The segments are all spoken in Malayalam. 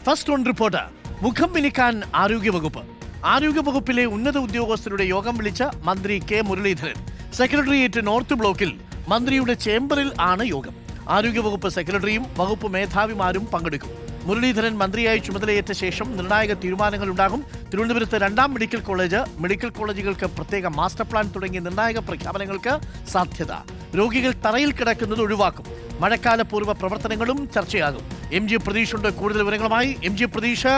First on report. മുഖം മിനുക്കാൻ ആരോഗ്യവകുപ്പ്. ആരോഗ്യവകുപ്പിലെ ഉന്നത ഉദ്യോഗസ്ഥരുടെ യോഗം വിളിച്ച മന്ത്രി കെ മുരളീധരൻ. സെക്രട്ടേറിയറ്റ് നോർത്ത് ബ്ലോക്കിൽ മന്ത്രിയുടെ ചേംബറിൽ ആണ് യോഗം. ആരോഗ്യവകുപ്പ് സെക്രട്ടറിയും വകുപ്പ് മേധാവിമാരും പങ്കെടുക്കും. മുരളീധരൻ മന്ത്രിയായി ചുമതലയേറ്റ ശേഷം നിർണായക തീരുമാനങ്ങൾ ഉണ്ടാകും. തിരുവനന്തപുരത്ത് 2ാം മെഡിക്കൽ കോളേജ്, മെഡിക്കൽ കോളേജുകൾക്ക് പ്രത്യേക മാസ്റ്റർ പ്ലാൻ തുടങ്ങിയ നിർണായക പ്രഖ്യാപനങ്ങൾക്ക് സാധ്യത. രോഗികൾ തറയിൽ കിടക്കുന്നത് ഒഴിവാക്കും. മഴക്കാല പൂർവ്വ പ്രവർത്തനങ്ങളും ചർച്ചയാകും. MG പ്രതീഷ് ഉണ്ട് കൂടുതൽ വിവരങ്ങളുമായി. MG പ്രതീഷ്,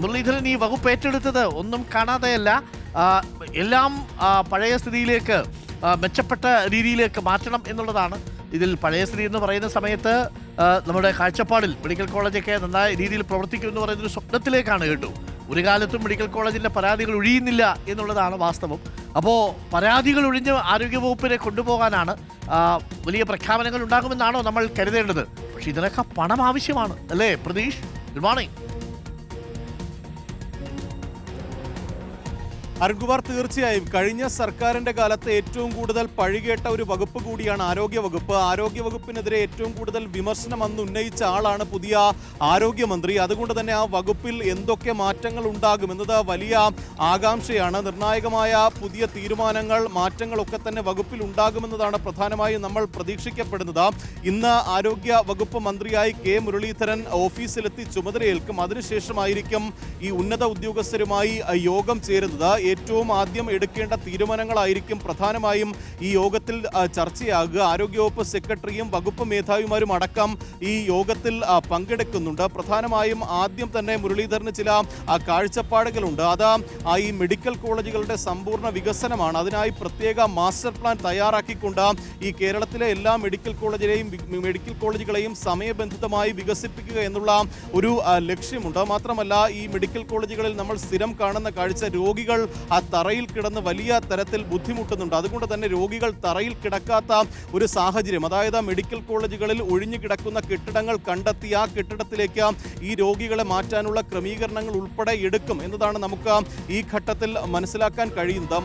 മുരളീധരൻ ഈ വകുപ്പ് ഏറ്റെടുത്തത് ഒന്നും കാണാതെയല്ല, എല്ലാം പഴയ സ്ഥിതിയിലേക്ക്, മെച്ചപ്പെട്ട രീതിയിലേക്ക് മാറ്റണം എന്നുള്ളതാണ്. ഇതിൽ പഴയ സ്ഥിതി എന്ന് പറയുന്ന സമയത്ത് നമ്മുടെ കാഴ്ചപ്പാടിൽ മെഡിക്കൽ കോളേജൊക്കെ നന്നായ രീതിയിൽ പ്രവർത്തിക്കും എന്ന് പറയുന്നൊരു സ്വപ്നത്തിലേക്കാണ് കേട്ടു. ഒരു കാലത്തും മെഡിക്കൽ കോളേജിൻ്റെ പരാതികൾ ഒഴിയുന്നില്ല എന്നുള്ളതാണ് വാസ്തവം. അപ്പോൾ പരാതികൾ ഒഴിഞ്ഞ് ആരോഗ്യവകുപ്പിനെ കൊണ്ടുപോകാനാണ് വലിയ പ്രഖ്യാപനങ്ങൾ ഉണ്ടാകുമെന്നാണോ നമ്മൾ കരുതേണ്ടത്? പക്ഷെ ഇതിനൊക്കെ പണം ആവശ്യമാണ് അല്ലേ പ്രതീഷ്? Good morning. അരുൺകുമാർ, തീർച്ചയായും കഴിഞ്ഞ സർക്കാരിന്റെ കാലത്ത് ഏറ്റവും കൂടുതൽ പഴികേട്ട ഒരു വകുപ്പ് കൂടിയാണ് ആരോഗ്യവകുപ്പ്. ആരോഗ്യവകുപ്പിനെതിരെ ഏറ്റവും കൂടുതൽ വിമർശനം അന്ന് ഉന്നയിച്ച ആളാണ് പുതിയ ആരോഗ്യമന്ത്രി. അതുകൊണ്ട് തന്നെ ആ വകുപ്പിൽ എന്തൊക്കെ മാറ്റങ്ങൾ ഉണ്ടാകും എന്നത് വലിയ ആകാംക്ഷയാണ്. നിർണായകമായ പുതിയ തീരുമാനങ്ങൾ, മാറ്റങ്ങളൊക്കെ തന്നെ വകുപ്പിൽ ഉണ്ടാകുമെന്നതാണ് പ്രധാനമായും നമ്മൾ പ്രതീക്ഷിക്കപ്പെടുന്നത്. ഇന്ന് ആരോഗ്യ വകുപ്പ് മന്ത്രിയായി കെ മുരളീധരൻ ഓഫീസിലെത്തി ചുമതലയേൽക്കും. അതിനുശേഷമായിരിക്കും ഈ ഉന്നത ഉദ്യോഗസ്ഥരുമായി യോഗം ചേരുന്നത്. ഏറ്റവും ആദ്യം എടുക്കേണ്ട തീരുമാനങ്ങളായിരിക്കും പ്രധാനമായും ഈ യോഗത്തിൽ ചർച്ചയാകുക. ആരോഗ്യവകുപ്പ് സെക്രട്ടറിയും വകുപ്പ് മേധാവിമാരും അടക്കം ഈ യോഗത്തിൽ പങ്കെടുക്കുന്നുണ്ട്. പ്രധാനമായും ആദ്യം തന്നെ മുരളീധരന് ചില കാഴ്ചപ്പാടുകളുണ്ട്. അത് ഈ മെഡിക്കൽ കോളേജുകളുടെ സമ്പൂർണ്ണ വികസനമാണ്. അതിനായി പ്രത്യേക മാസ്റ്റർ പ്ലാൻ തയ്യാറാക്കിക്കൊണ്ട് ഈ കേരളത്തിലെ എല്ലാ മെഡിക്കൽ കോളേജുകളെയും സമയബന്ധിതമായി വികസിപ്പിക്കുക എന്നുള്ള ഒരു ലക്ഷ്യമുണ്ട്. മാത്രമല്ല, ഈ മെഡിക്കൽ കോളേജുകളിൽ നമ്മൾ സ്ഥിരം കാണുന്ന കാഴ്ച, രോഗികൾ ആ തറയിൽ കിടന്ന് വലിയ തരത്തിൽ ബുദ്ധിമുട്ടുന്നുണ്ട്. അതുകൊണ്ട് തന്നെ രോഗികൾ തറയിൽ കിടക്കാത്ത ഒരു സാഹചര്യം, അതായത് മെഡിക്കൽ കോളേജുകളിൽ ഒഴിഞ്ഞു കിടക്കുന്ന കെട്ടിടങ്ങൾ കണ്ടെത്തി ആ കെട്ടിടത്തിലേക്ക് ഈ രോഗികളെ മാറ്റാനുള്ള ക്രമീകരണങ്ങൾ ഉൾപ്പെടെ എടുക്കും എന്നതാണ് നമുക്ക് ഈ ഘട്ടത്തിൽ മനസ്സിലാക്കാൻ കഴിയുന്നത്.